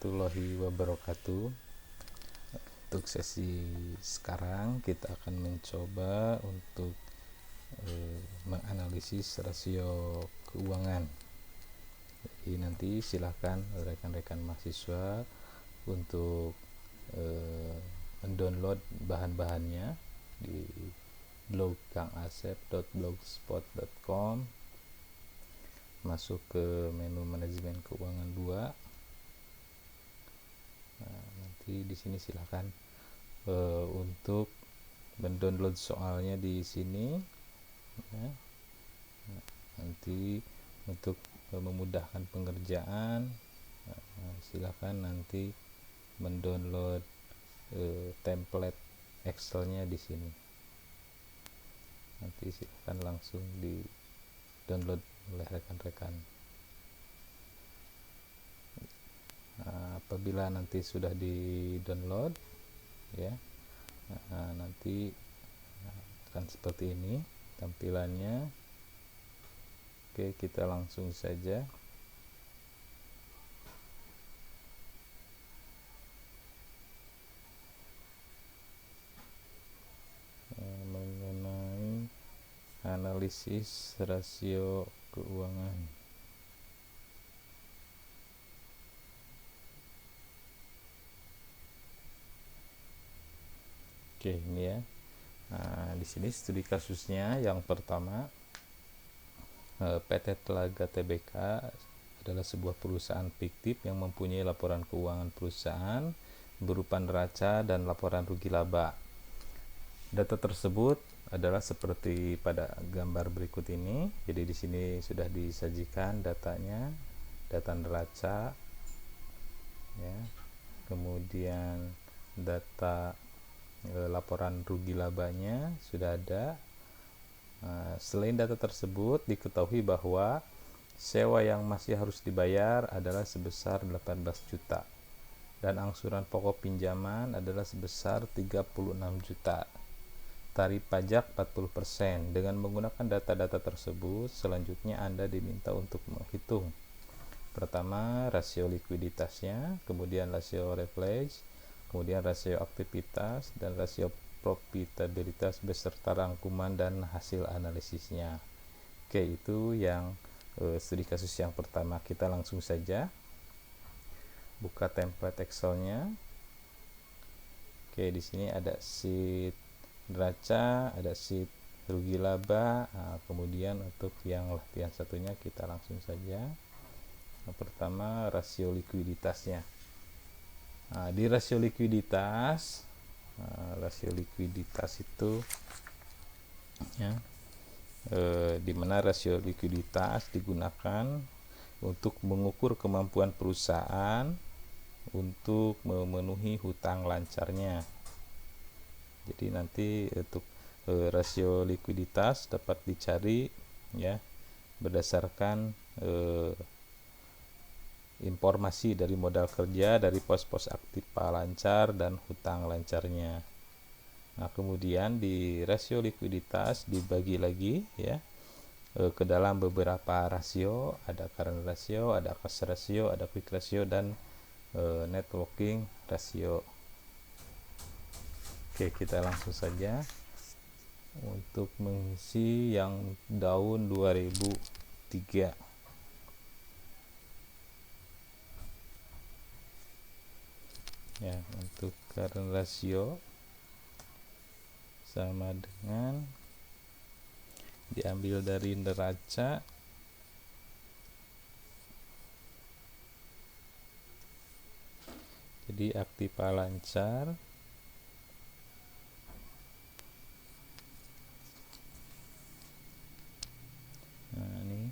warahmatullahi wabarakatuh. Untuk sesi sekarang kita akan mencoba untuk menganalisis rasio keuangan. Jadi nanti silakan rekan-rekan mahasiswa untuk mendownload bahan-bahannya di blog kangasep.blogspot.com, masuk ke menu manajemen keuangan 2. Nah, nanti di sini silakan untuk mendownload soalnya di sini ya. Nah, nanti untuk memudahkan pengerjaan silakan nanti mendownload template Excelnya di sini. Nanti silakan langsung di download oleh rekan-rekan. Apabila nanti sudah di download ya, nanti akan seperti ini tampilannya. Oke, kita langsung saja mengenai analisis rasio keuangan. Oke, ini ya. Nah, di sini studi kasusnya yang pertama, PT Telaga Tbk adalah sebuah perusahaan fiktif yang mempunyai laporan keuangan perusahaan berupa neraca dan laporan rugi laba. Data tersebut adalah seperti pada gambar berikut ini. Jadi di sini sudah disajikan datanya, data neraca, ya, kemudian data laporan rugi labanya sudah ada. Selain data tersebut, diketahui bahwa sewa yang masih harus dibayar adalah sebesar 18 juta dan angsuran pokok pinjaman adalah sebesar 36 juta. Tarif pajak 40%. Dengan menggunakan data-data tersebut, selanjutnya Anda diminta untuk menghitung pertama rasio likuiditasnya, kemudian rasio leverage, kemudian rasio aktivitas, dan rasio profitabilitas beserta rangkuman dan hasil analisisnya. Oke, itu yang studi kasus yang pertama. Kita langsung saja buka template Excelnya. Oke, di sini ada sheet neraca, ada sheet rugi laba. Kemudian untuk yang latihan satunya kita langsung saja. Yang pertama rasio likuiditasnya. Di rasio likuiditas, itu ya, di mana rasio likuiditas digunakan untuk mengukur kemampuan perusahaan untuk memenuhi hutang lancarnya. Jadi nanti untuk rasio likuiditas dapat dicari ya berdasarkan informasi dari modal kerja, dari pos-pos aktif lancar dan hutang lancarnya. Nah, kemudian di rasio likuiditas dibagi lagi ya ke dalam beberapa rasio, ada current ratio, ada cash ratio, ada quick ratio, dan net working ratio. Oke, kita langsung saja untuk mengisi yang tahun 2003. Ya, untuk current ratio sama dengan diambil dari neraca jadi aktiva lancar ini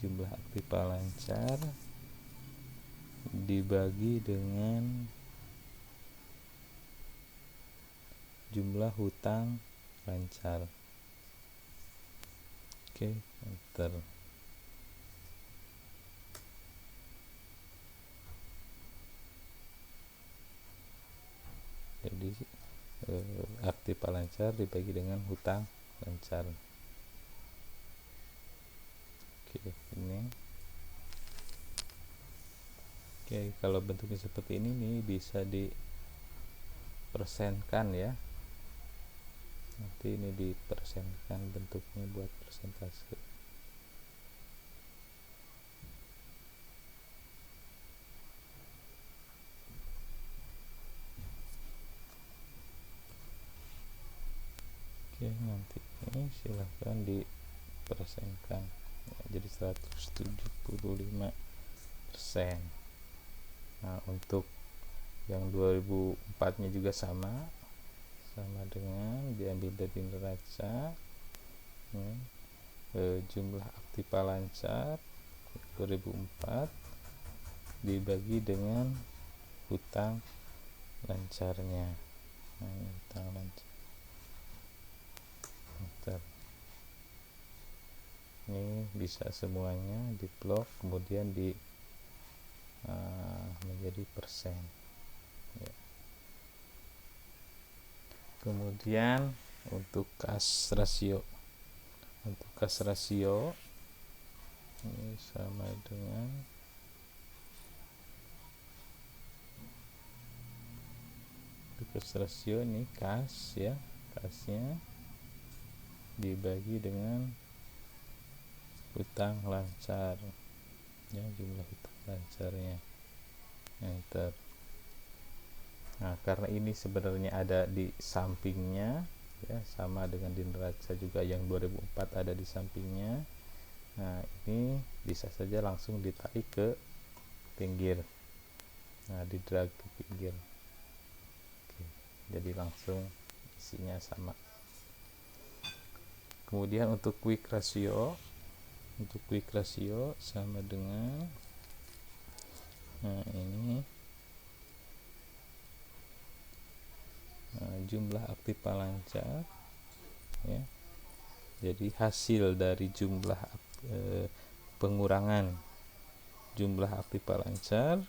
jumlah aktiva lancar dibagi dengan jumlah hutang lancar. Oke, enter. Jadi aktiva lancar dibagi dengan hutang lancar. Oke, ini Oke, kalau bentuknya seperti ini nih bisa dipersenkan ya. Nanti ini dipersenkan bentuknya buat presentasi. Oke, nanti ini silahkan dipersenkan ya, jadi 175%. Nah, untuk yang 2004 nya juga sama dengan diambil dari neraca ya, jumlah aktiva lancar 2004 dibagi dengan hutang lancarnya. Nah, ini hutang lancar. Bentar. Ini bisa semuanya diplot kemudian menjadi persen ya. Kemudian untuk kas rasio ini sama dengan kas rasio ini kas ya, kasnya dibagi dengan hutang lancar ya, jumlah hutang lancarnya. Enter. Nah, karena ini sebenarnya ada di sampingnya ya, sama dengan di neraca juga yang 2004 ada di sampingnya. Nah, ini bisa saja langsung ditarik ke pinggir. Nah, di drag ke pinggir. Oke, jadi langsung isinya sama. Kemudian untuk quick ratio sama dengan ini jumlah aktiva lancar ya. Jadi hasil dari jumlah pengurangan jumlah aktiva lancar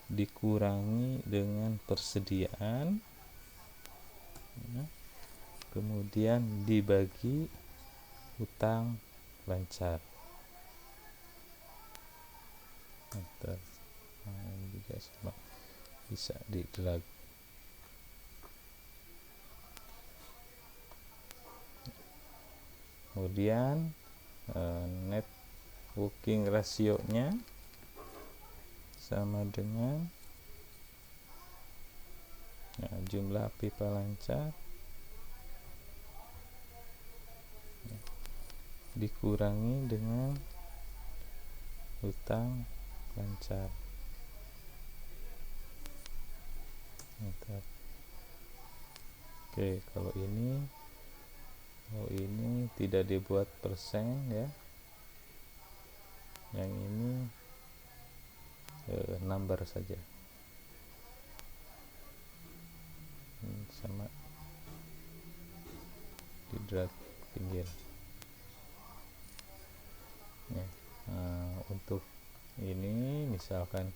dikurangi dengan persediaan ya, kemudian dibagi hutang lancar. Nah, ini juga sama, bisa di drag. Kemudian net working ratio nya sama dengan jumlah aktiva lancar dikurangi dengan hutang lancar. Oke, kalau ini tidak dibuat persen ya, yang ini number saja. Ini sama di drag pinggir ya. Untuk ini misalkan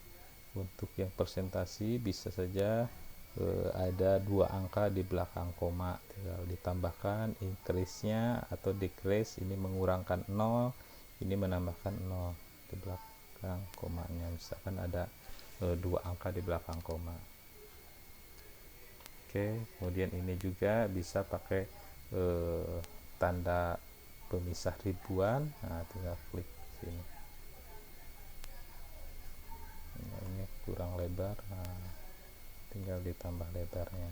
untuk yang presentasi bisa saja ada dua angka di belakang koma, tinggal ditambahkan increase-nya atau decrease, ini mengurangkan 0, ini menambahkan 0 di belakang komanya, misalkan ada dua angka di belakang koma. Oke, kemudian ini juga bisa pakai tanda pemisah ribuan. Nah, tinggal klik sini. Ini kurang lebar, nah, tinggal ditambah lebarnya.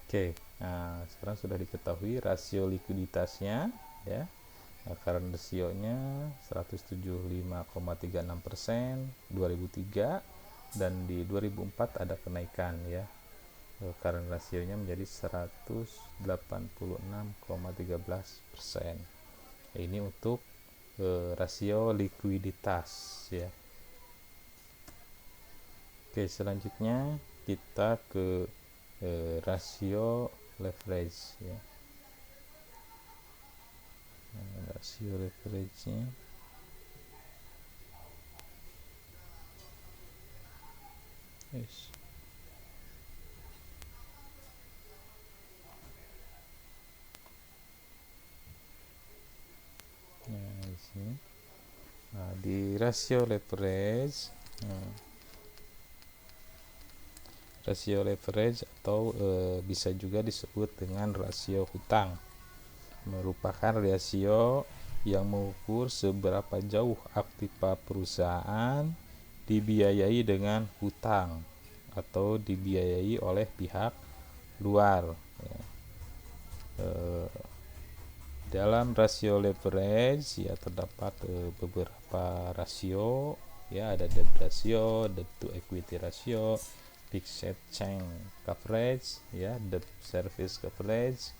Oke, nah sekarang sudah diketahui rasio likuiditasnya ya. Nah, current ratio-nya 175,36% 2003, dan di 2004 ada kenaikan ya. Current ratio-nya menjadi 186,13%. Ini untuk rasio likuiditas ya. Oke, selanjutnya kita ke rasio leverage ya. Rasio leverage-nya Nah, di sini di rasio leverage. Rasio leverage atau bisa juga disebut dengan rasio hutang, merupakan rasio yang mengukur seberapa jauh aktiva perusahaan dibiayai dengan hutang atau dibiayai oleh pihak luar. Dalam rasio leverage ya terdapat beberapa rasio, ya ada debt ratio, debt to equity ratio, fixed charge coverage, ya debt service coverage,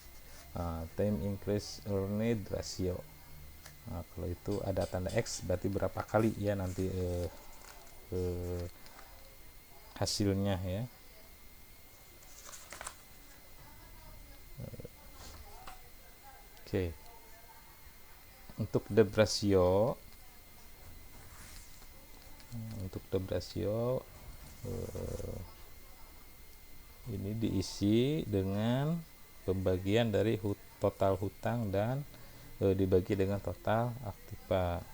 time increase earned ratio. Kalau itu ada tanda X berarti berapa kali ya nanti hasilnya ya. Oke. Untuk debt ratio, ini diisi dengan pembagian dari total hutang dan dibagi dengan total aktiva,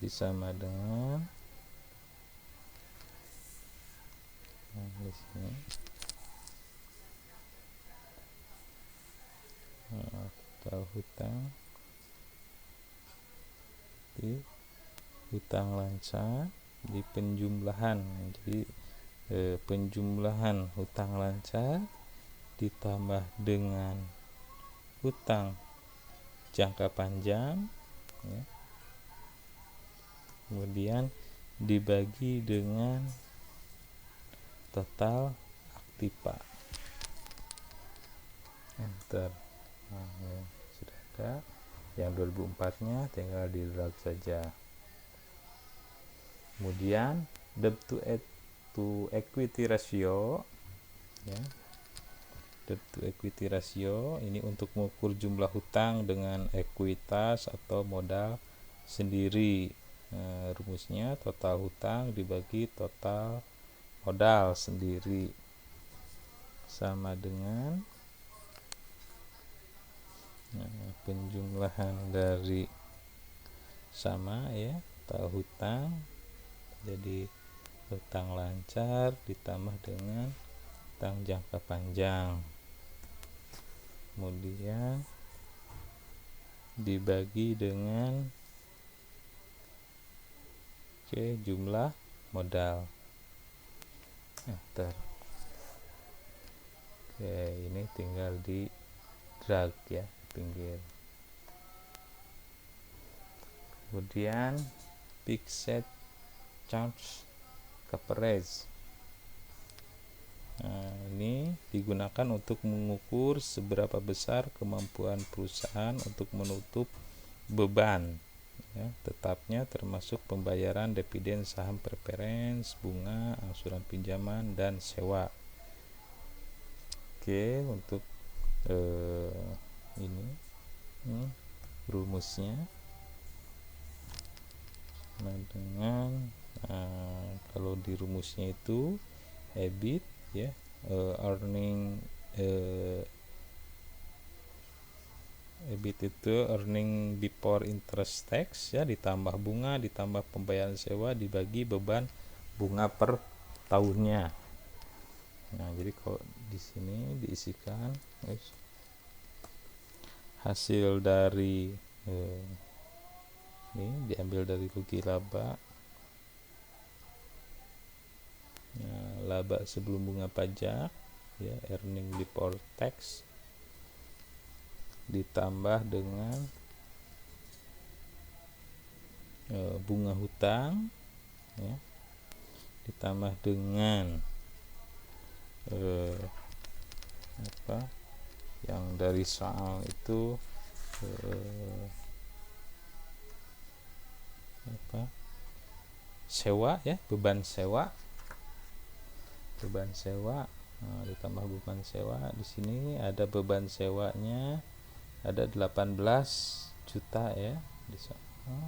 sama dengan di sini total hutang di hutang lancar di penjumlahan. Jadi penjumlahan hutang lancar ditambah dengan hutang jangka panjang ya. Kemudian dibagi dengan total aktiva. Enter. Sudah ada. Yang 2004 nya tinggal di drag saja. Kemudian debt to equity ratio ya. Debt to equity ratio ini untuk mengukur jumlah hutang dengan ekuitas atau modal sendiri. Rumusnya total hutang dibagi total modal sendiri sama dengan penjumlahan dari sama ya, total hutang jadi hutang lancar ditambah dengan hutang jangka panjang, kemudian dibagi dengan jumlah modal. Enter. Ini tinggal di drag ya, pinggir. Kemudian fixed charge coverage. Ini digunakan untuk mengukur seberapa besar kemampuan perusahaan untuk menutup beban ya, tetapnya termasuk pembayaran dividen saham preference, bunga, angsuran pinjaman dan sewa. Untuk ini rumusnya dengan kalau di rumusnya itu EBIT ya, EBIT itu earning before interest tax ya, ditambah bunga ditambah pembayaran sewa dibagi beban bunga per tahunnya. Nah, jadi kalau di sini diisikan hasil dari ini diambil dari rugi laba, laba sebelum bunga pajak ya, earning before tax ditambah dengan bunga hutang ya, ditambah dengan yang dari soal itu sewa ya, beban sewa ditambah beban sewa. Di sini ada beban sewanya ada 18 juta ya di soal.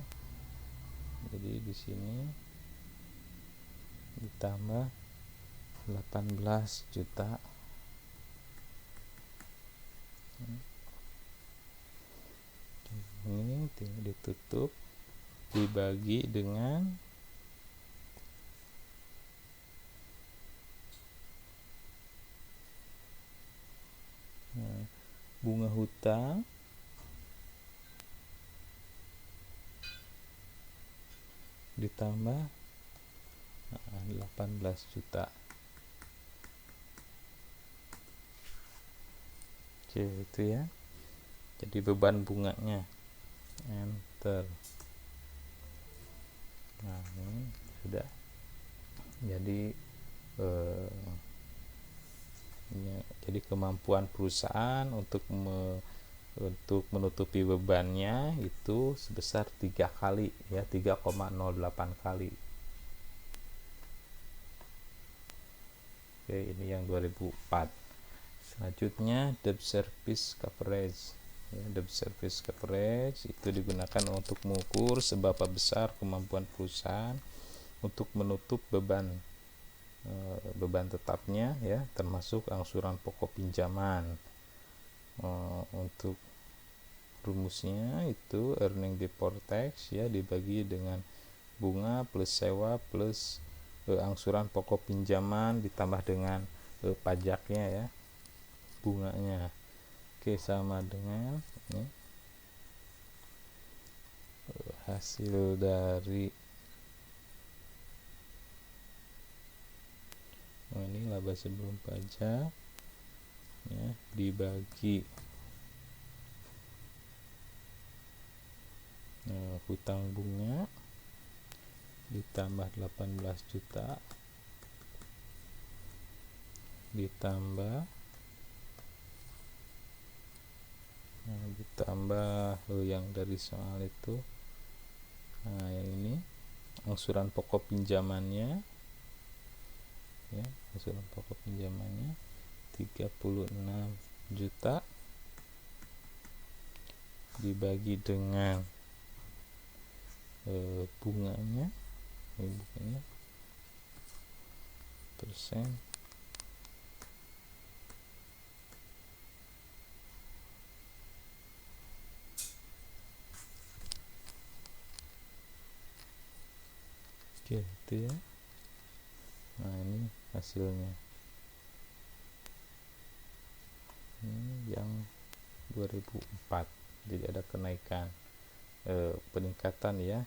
Jadi di sini ditambah 18 juta. Ini tinggal ditutup dibagi dengan bunga hutang ditambah 18 juta. Oke, itu ya. Jadi beban bunganya. Enter. Nah, ini sudah. Jadi jadi kemampuan perusahaan untuk menutupi bebannya itu sebesar 3 kali ya, 3,08 kali. Oke, ini yang 2004. Selanjutnya debt service coverage ya, debt service coverage itu digunakan untuk mengukur seberapa besar kemampuan perusahaan untuk menutup beban tetapnya ya, termasuk angsuran pokok pinjaman. Untuk rumusnya itu earning before tax ya, dibagi dengan bunga plus sewa plus angsuran pokok pinjaman ditambah dengan pajaknya ya, bunganya. Oke, sama dengan ini, hasil dari ini laba sebelum pajak ya, dibagi hutang bunga ditambah 18 juta ditambah yang dari soal itu. Nah, yang ini angsuran pokok pinjamannya ya, angsuran pokok pinjamannya 36 juta dibagi dengan bunganya, bunganya persen oke, itu ya. Nah, ini hasilnya. Ini yang 2004. Jadi ada kenaikan peningkatan ya,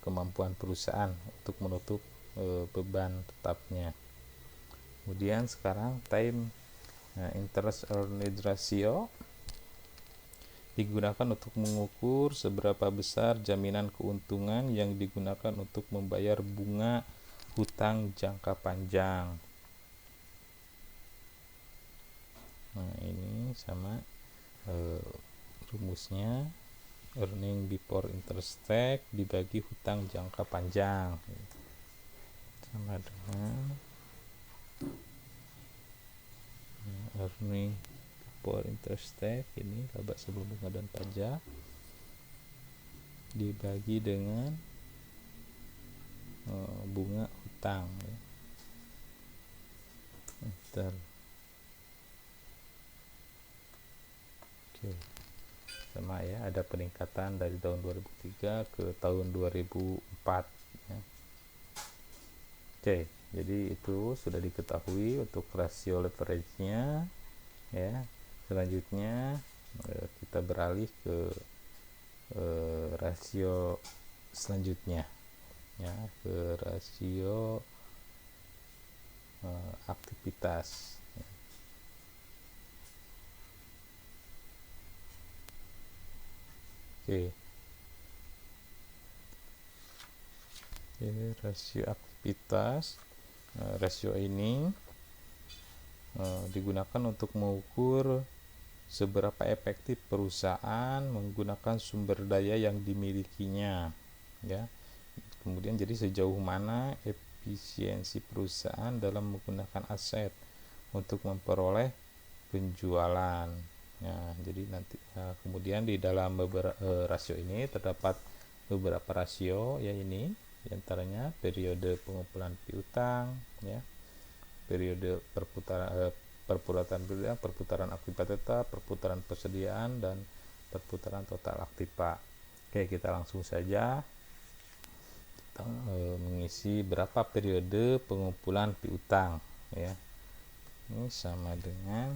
kemampuan perusahaan untuk menutup beban tetapnya. Kemudian sekarang time interest earned ratio digunakan untuk mengukur seberapa besar jaminan keuntungan yang digunakan untuk membayar bunga hutang jangka panjang. Nah, ini sama rumusnya earning before interest tax dibagi hutang jangka panjang sama dengan earning before interest tax, ini laba sebelum bunga dan pajak, dibagi dengan bunga hutang ya. Enter. Oke, sama ya, ada peningkatan dari tahun 2003 ke tahun 2004 ya. Oke, jadi itu sudah diketahui untuk rasio leverage-nya ya. Selanjutnya kita beralih ke rasio selanjutnya ya, ke rasio aktivitas ya. Oke. Ini rasio aktivitas. Rasio ini digunakan untuk mengukur seberapa efektif perusahaan menggunakan sumber daya yang dimilikinya ya. Kemudian jadi sejauh mana efisiensi perusahaan dalam menggunakan aset untuk memperoleh penjualan ya. Jadi nanti kemudian di dalam rasio ini terdapat beberapa rasio ya, ini diantaranya periode pengumpulan piutang ya, periode perputaran aktiva tetap, perputaran persediaan, dan perputaran total aktiva. Oke, kita langsung saja mengisi berapa periode pengumpulan piutang ya. Ini sama dengan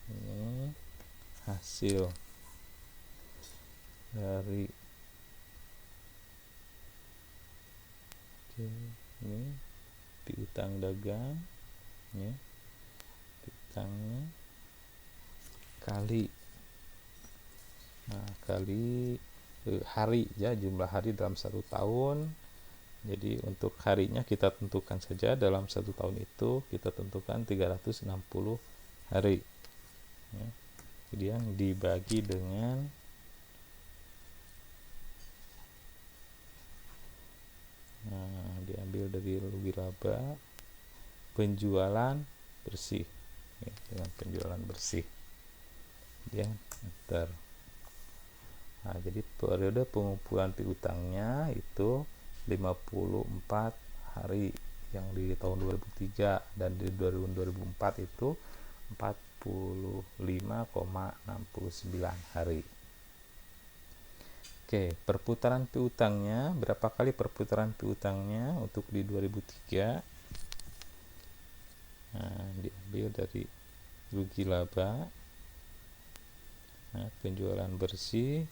ini hasil dari ini piutang dagang ya, piutangnya kali kali hari ya, jumlah hari dalam satu tahun. Jadi untuk harinya kita tentukan saja, dalam satu tahun itu kita tentukan 360 hari ya. Kemudian dibagi dengan diambil dari rugi laba penjualan bersih ya, dengan penjualan bersih ya, enter. Jadi periode pengumpulan piutangnya itu 54 hari yang di tahun 2003, dan di 2004 itu 45,69 hari. Oke, perputaran piutangnya, berapa kali perputaran piutangnya untuk di 2003? Diambil dari rugi laba penjualan bersih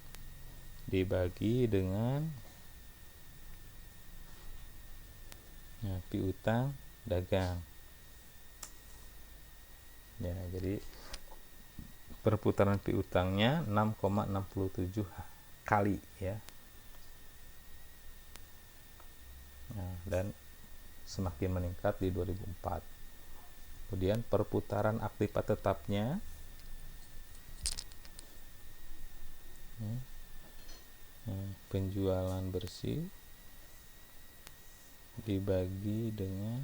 dibagi dengan piutang dagang ya. Jadi perputaran piutangnya 6,67 kali ya. Dan semakin meningkat di 2004. Kemudian perputaran aktiva tetapnya penjualan bersih dibagi dengan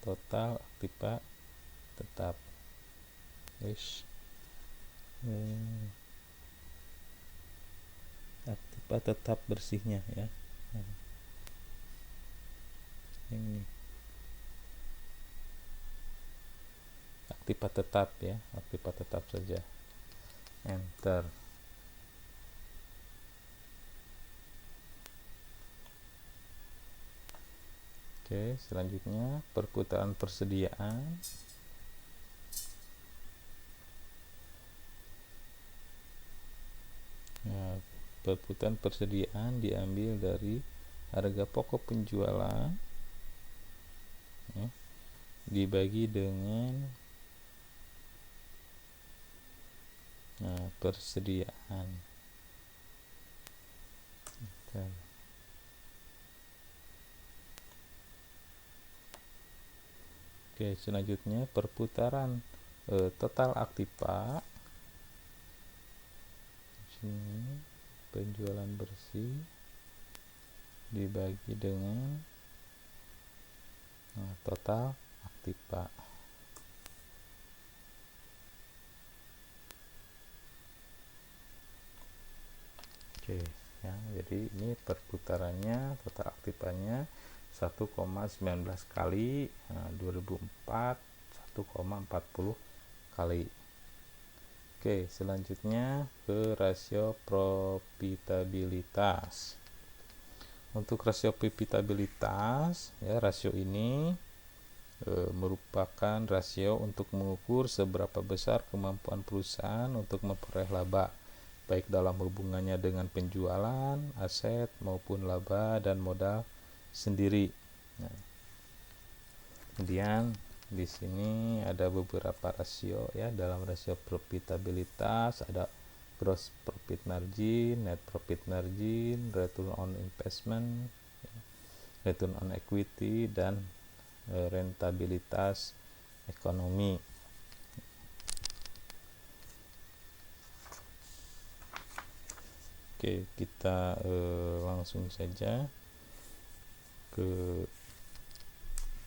total aktiva tetap. Aktiva tetap bersihnya ya. Ini aktiva tetap ya, aktiva tetap saja, enter. Oke, selanjutnya perputaran persediaan. Perputaran persediaan diambil dari harga pokok penjualan ya, dibagi dengan persediaan. Oke, selanjutnya perputaran total aktiva. Sini penjualan bersih dibagi dengan total aktiva. Oke ya, jadi ini perputarannya, total aktivanya 1,19 kali, 2004 1,40 kali. Oke, selanjutnya ke rasio profitabilitas. Untuk rasio profitabilitas ya, rasio ini merupakan rasio untuk mengukur seberapa besar kemampuan perusahaan untuk memperoleh laba, baik dalam hubungannya dengan penjualan, aset maupun laba dan modal sendiri. Kemudian di sini ada beberapa rasio ya. Dalam rasio profitabilitas ada gross profit margin, net profit margin, return on investment, return on equity, dan rentabilitas ekonomi. Oke, kita langsung saja ke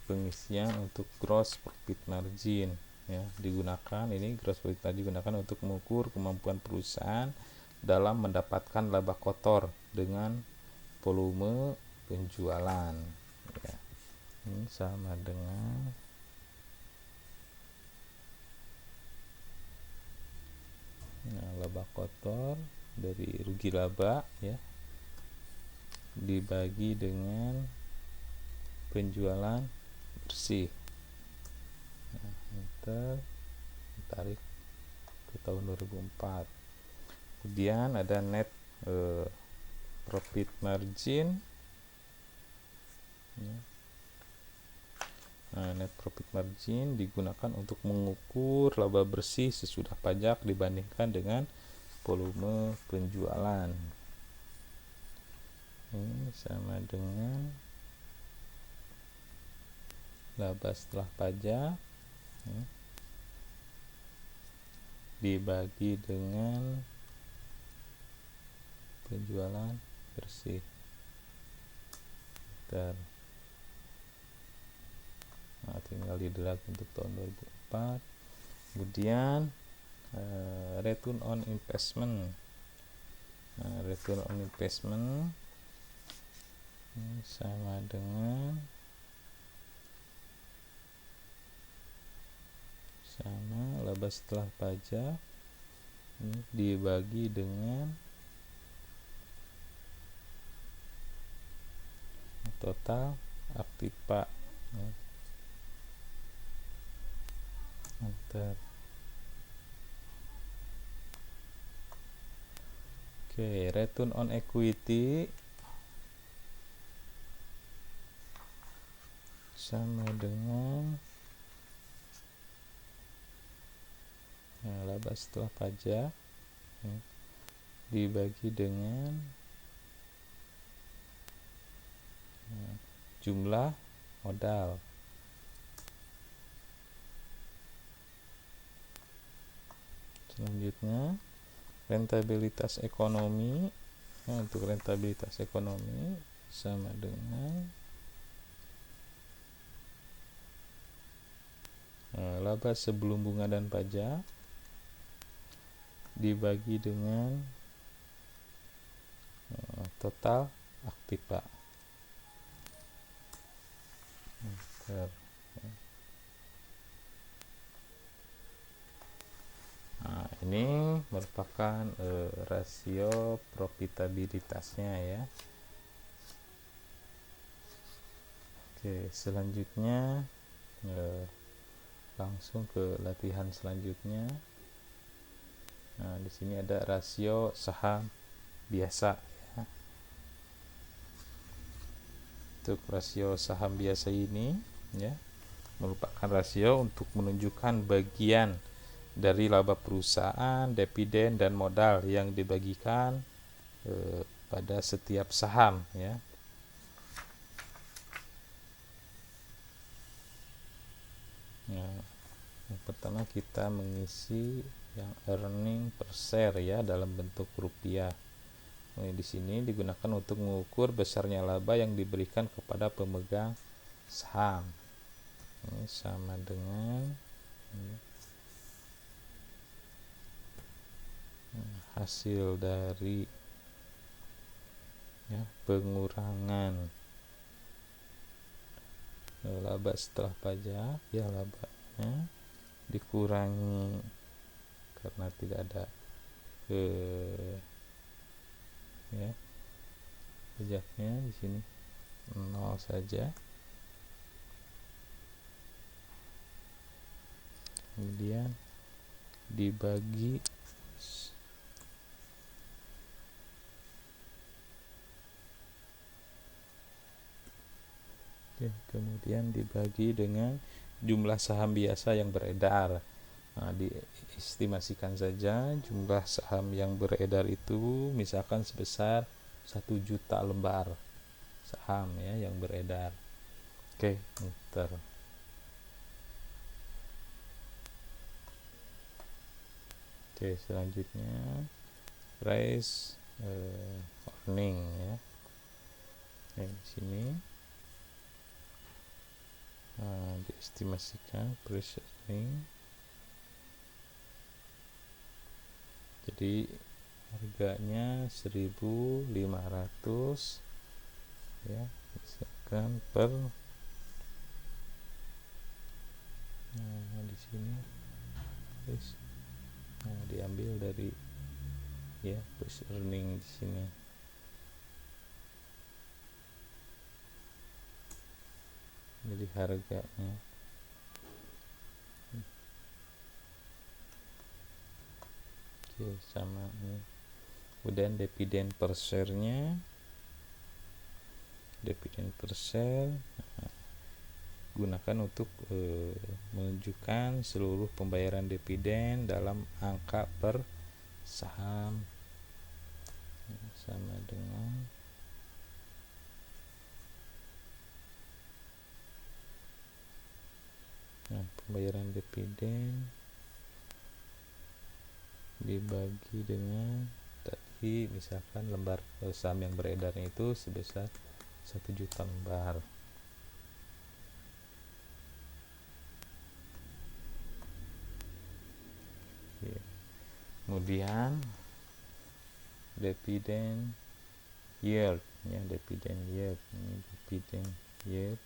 pengisian untuk gross profit margin ya. Ini gross profit margin digunakan untuk mengukur kemampuan perusahaan dalam mendapatkan laba kotor dengan volume penjualan ya. Ini sama dengan Nah, laba kotor dari rugi laba ya dibagi dengan penjualan bersih. Nah, tarik ke tahun 2004. Kemudian ada net profit margin ya. Nah, net profit margin digunakan untuk mengukur laba bersih sesudah pajak dibandingkan dengan volume penjualan. Ini sama dengan laba setelah pajak ya, dibagi dengan penjualan bersih. Nah, tinggal di drag untuk tahun 2004. Kemudian return on investment. Nah, return on investment ini sama dengan laba setelah pajak ini dibagi dengan total aktiva ya. Oke, return on equity sama dengan laba setelah pajak ya, dibagi dengan jumlah modal. Selanjutnya rentabilitas ekonomi. Nah, untuk rentabilitas ekonomi sama dengan laba sebelum bunga dan pajak dibagi dengan total aktiva. Nah, ini merupakan rasio profitabilitasnya ya. Oke, selanjutnya langsung ke latihan selanjutnya. Nah, di sini ada rasio saham biasa ya. Untuk rasio saham biasa ini ya merupakan rasio untuk menunjukkan bagian dari laba perusahaan, dividen dan modal yang dibagikan pada setiap saham ya. Nah, yang pertama kita mengisi yang earning per share ya dalam bentuk rupiah. Nah, di sini digunakan untuk mengukur besarnya laba yang diberikan kepada pemegang saham. Ini sama dengan hasil dari ya, pengurangan laba setelah pajak ya, labanya dikurangi karena tidak ada ya pajaknya di sini 0 saja. Kemudian dibagi dengan jumlah saham biasa yang beredar. Nah, diestimasikan saja jumlah saham yang beredar itu misalkan sebesar 1 juta lembar saham ya yang beredar. Oke, enter. Oke, selanjutnya price earning ya. Di sini diestimasikan price earning. Jadi harganya 1.500 ya, misalkan per di sini Nah, diambil dari ya push earning di sini. Jadi harganya oke sama ini. Kemudian dividen per share-nya, dividen per share gunakan untuk menunjukkan seluruh pembayaran dividen dalam angka per saham, sama dengan pembayaran dividen dibagi dengan tadi misalkan lembar saham yang beredarnya itu sebesar 1 juta lembar. Kemudian dividen yield ya, dividen yield ini dividen yield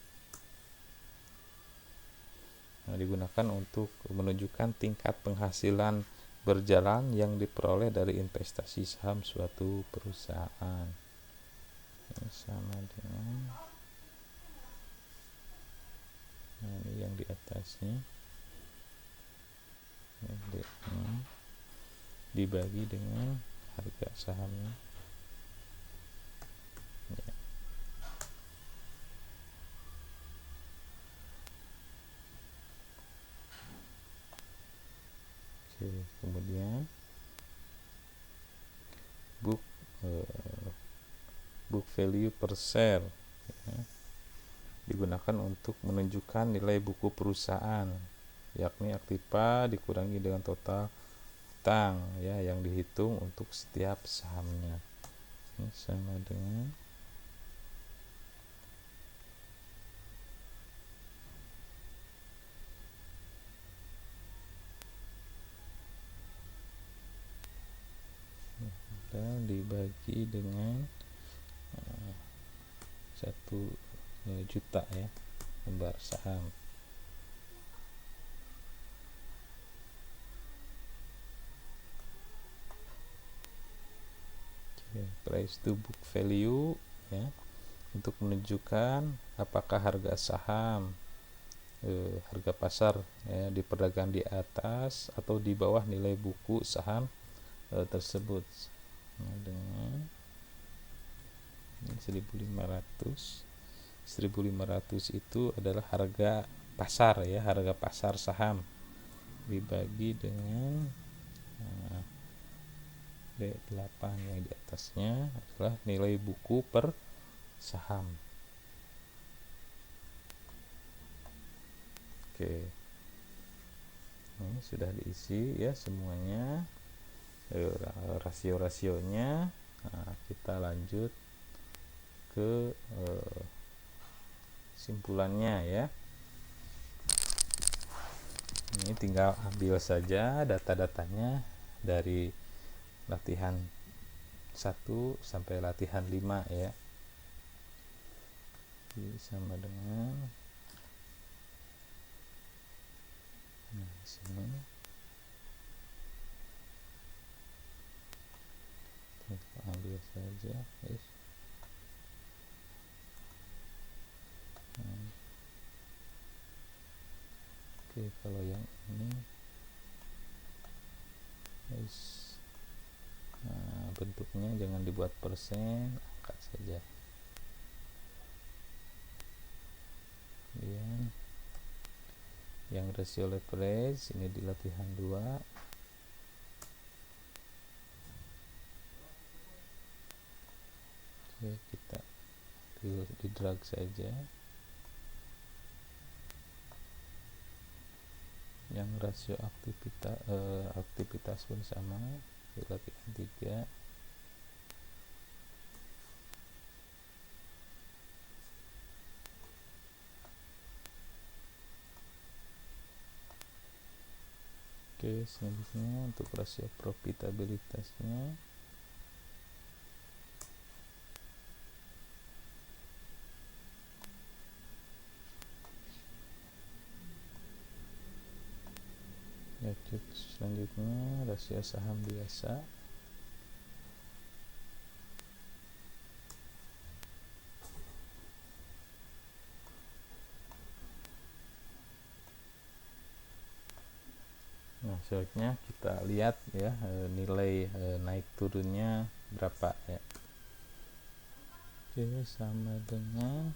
digunakan untuk menunjukkan tingkat penghasilan berjalan yang diperoleh dari investasi saham suatu perusahaan. Ini sama dengan ini yang di atasnya dibagi dengan harga sahamnya ya. Oke, kemudian book value per share ya, digunakan untuk menunjukkan nilai buku perusahaan, yakni aktiva dikurangi dengan total utang ya yang dihitung untuk setiap sahamnya. Ini sama dengan dan dibagi dengan 1 juta ya lembar saham. Price to book value ya, untuk menunjukkan apakah harga saham harga pasar ya diperdagang di atas atau di bawah nilai buku saham tersebut. Nah, dengan 1.500 itu adalah harga pasar ya, harga pasar saham dibagi dengan D8 yang di atasnya adalah nilai buku per saham. Oke, ini sudah diisi ya semuanya rasio-rasionya. Nah, kita lanjut ke simpulannya ya. Ini tinggal ambil saja data-datanya dari latihan 1 sampai latihan 5 ya. Jadi sama dengan di sini kita ambil saja guys. Oke, kalau yang ini guys, bentuknya jangan dibuat persen, angkat saja. Kemudian yang rasio leverage ini di latihan 2. Oke, kita di drag saja. Yang rasio aktivitas pun sama di latihan 3. Oke, selanjutnya untuk rasio profitabilitasnya ya, Selanjutnya rasio saham biasa. Nah, selanjutnya kita lihat ya nilai naik turunnya berapa ya. Oke, sama dengan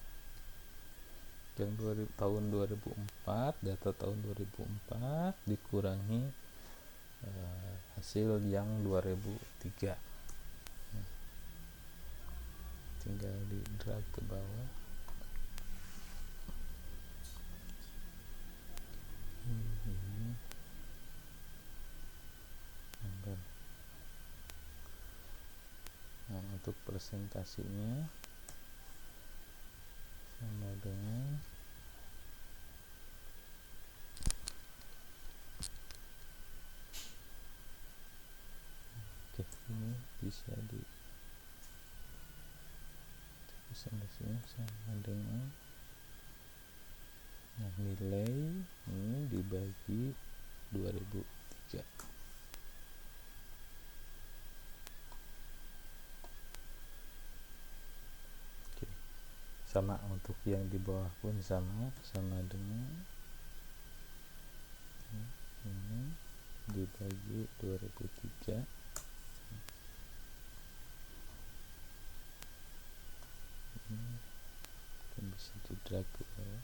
yang tahun 2004, data tahun 2004 dikurangi hasil yang 2003. Tinggal di drag ke bawah. Nah, untuk presentasinya sama dengan ini bisa di presentasinya sama dengan nilai ini dibagi 2003. Oke. Sama untuk yang di bawah pun sama dengan ini dibagi 2003. Ini bisa di drag ke bawah.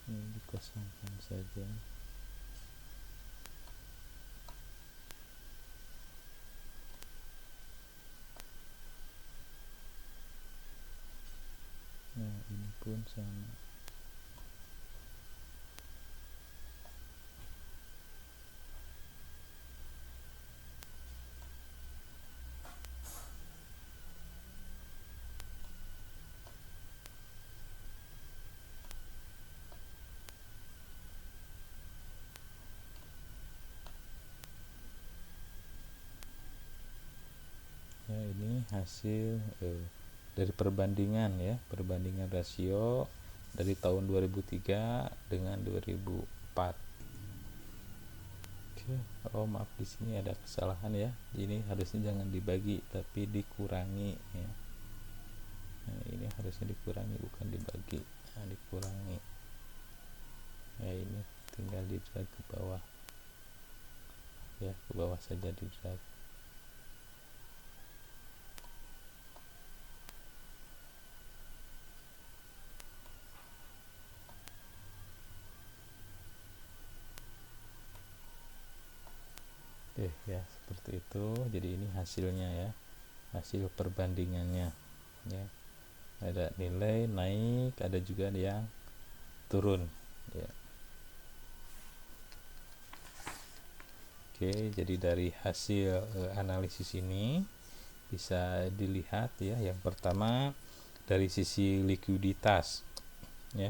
Ini dikosongkan saja. Nah, ini pun sama. Ya, ini hasil dari perbandingan ya, perbandingan rasio dari tahun 2003 dengan 2004. Oke, oh maaf di sini ada kesalahan ya. Ini harusnya jangan dibagi tapi dikurangi ya. Nah, ini harusnya dikurangi bukan dibagi. Nah, dikurangi. Ya, ini tinggal di drag ke bawah. Ya, ke bawah saja di drag. Oke ya, seperti itu. Jadi ini hasilnya ya, hasil perbandingannya ya. Ada nilai naik, ada juga yang turun ya. Oke, jadi dari hasil analisis ini bisa dilihat ya, yang pertama dari sisi likuiditas ya.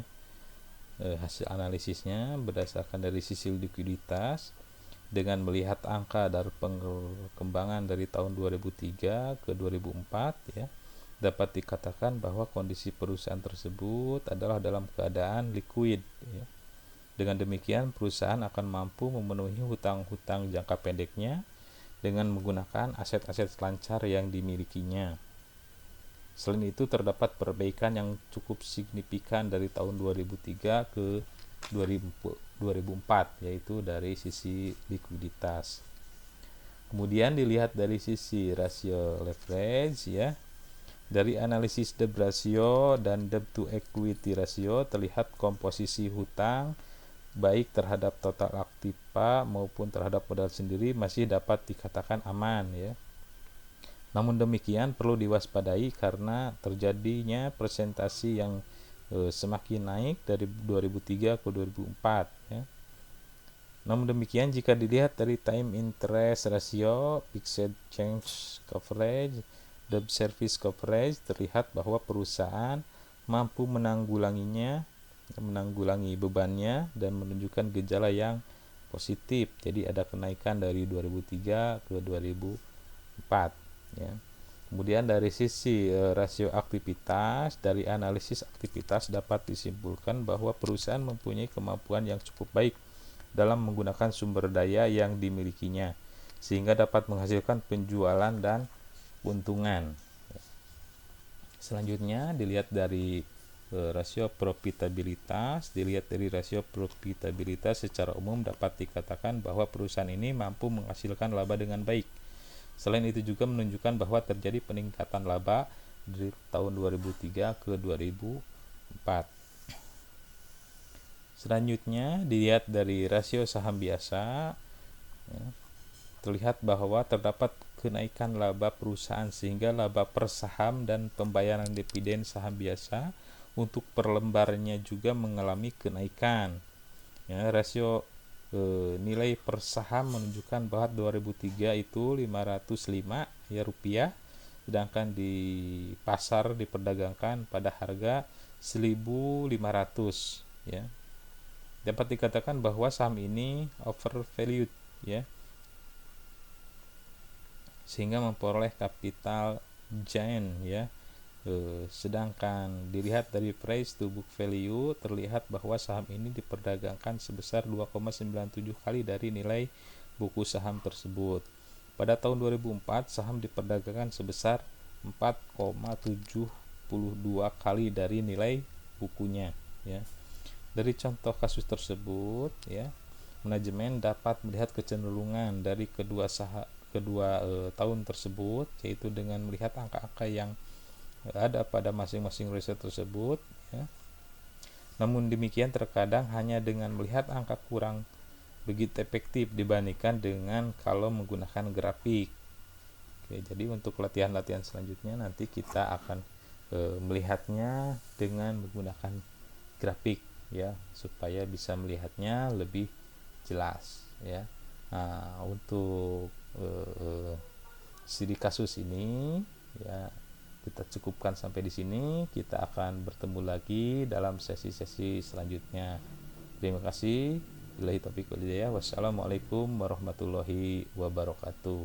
Hasil analisisnya berdasarkan dari sisi likuiditas dengan melihat angka dari perkembangan dari tahun 2003 ke 2004 ya, dapat dikatakan bahwa kondisi perusahaan tersebut adalah dalam keadaan liquid ya. Dengan demikian perusahaan akan mampu memenuhi hutang-hutang jangka pendeknya dengan menggunakan aset-aset selancar yang dimilikinya. Selain itu terdapat perbaikan yang cukup signifikan dari tahun 2003 ke 2004 yaitu dari sisi likuiditas. Kemudian dilihat dari sisi rasio leverage ya. Dari analisis debt ratio dan debt to equity ratio terlihat komposisi hutang baik terhadap total aktiva maupun terhadap modal sendiri masih dapat dikatakan aman ya. Namun demikian perlu diwaspadai karena terjadinya presentasi yang semakin naik dari 2003 ke 2004 ya. Namun demikian jika dilihat dari time interest ratio, fixed charge coverage, debt service coverage, terlihat bahwa perusahaan mampu menanggulangi bebannya dan menunjukkan gejala yang positif. Jadi ada kenaikan dari 2003 ke 2004 ya. Kemudian dari sisi rasio aktivitas, dari analisis aktivitas dapat disimpulkan bahwa perusahaan mempunyai kemampuan yang cukup baik dalam menggunakan sumber daya yang dimilikinya, sehingga dapat menghasilkan penjualan dan keuntungan. Selanjutnya dilihat dari rasio profitabilitas. Dilihat dari rasio profitabilitas secara umum dapat dikatakan bahwa perusahaan ini mampu menghasilkan laba dengan baik. Selain itu juga menunjukkan bahwa terjadi peningkatan laba dari tahun 2003 ke 2004. Selanjutnya dilihat dari rasio saham biasa, ya, terlihat bahwa terdapat kenaikan laba perusahaan sehingga laba per saham dan pembayaran dividen saham biasa untuk per lembarnya juga mengalami kenaikan. Ya, rasio nilai per saham menunjukkan bahwa 2003 itu 505 ya rupiah, sedangkan di pasar diperdagangkan pada harga 1.500 ya. Dapat dikatakan bahwa saham ini overvalued ya, sehingga memperoleh capital gain ya. Sedangkan dilihat dari price to book value, terlihat bahwa saham ini diperdagangkan sebesar 2,97 kali dari nilai buku saham tersebut. Pada tahun 2004 saham diperdagangkan sebesar 4,72 kali dari nilai bukunya ya. Dari contoh kasus tersebut ya, manajemen dapat melihat kecenderungan dari kedua tahun tersebut, yaitu dengan melihat angka-angka yang ada pada masing-masing riset tersebut ya. Namun demikian terkadang hanya dengan melihat angka kurang begitu efektif dibandingkan dengan kalau menggunakan grafik. Oke, jadi untuk latihan-latihan selanjutnya nanti kita akan melihatnya dengan menggunakan grafik ya, supaya bisa melihatnya lebih jelas ya. Nah, untuk studi kasus ini ya kita cukupkan sampai di sini. Kita akan bertemu lagi dalam sesi-sesi selanjutnya. Terima kasih. Billahi taufiq wal hidayah. Wassalamualaikum warahmatullahi wabarakatuh.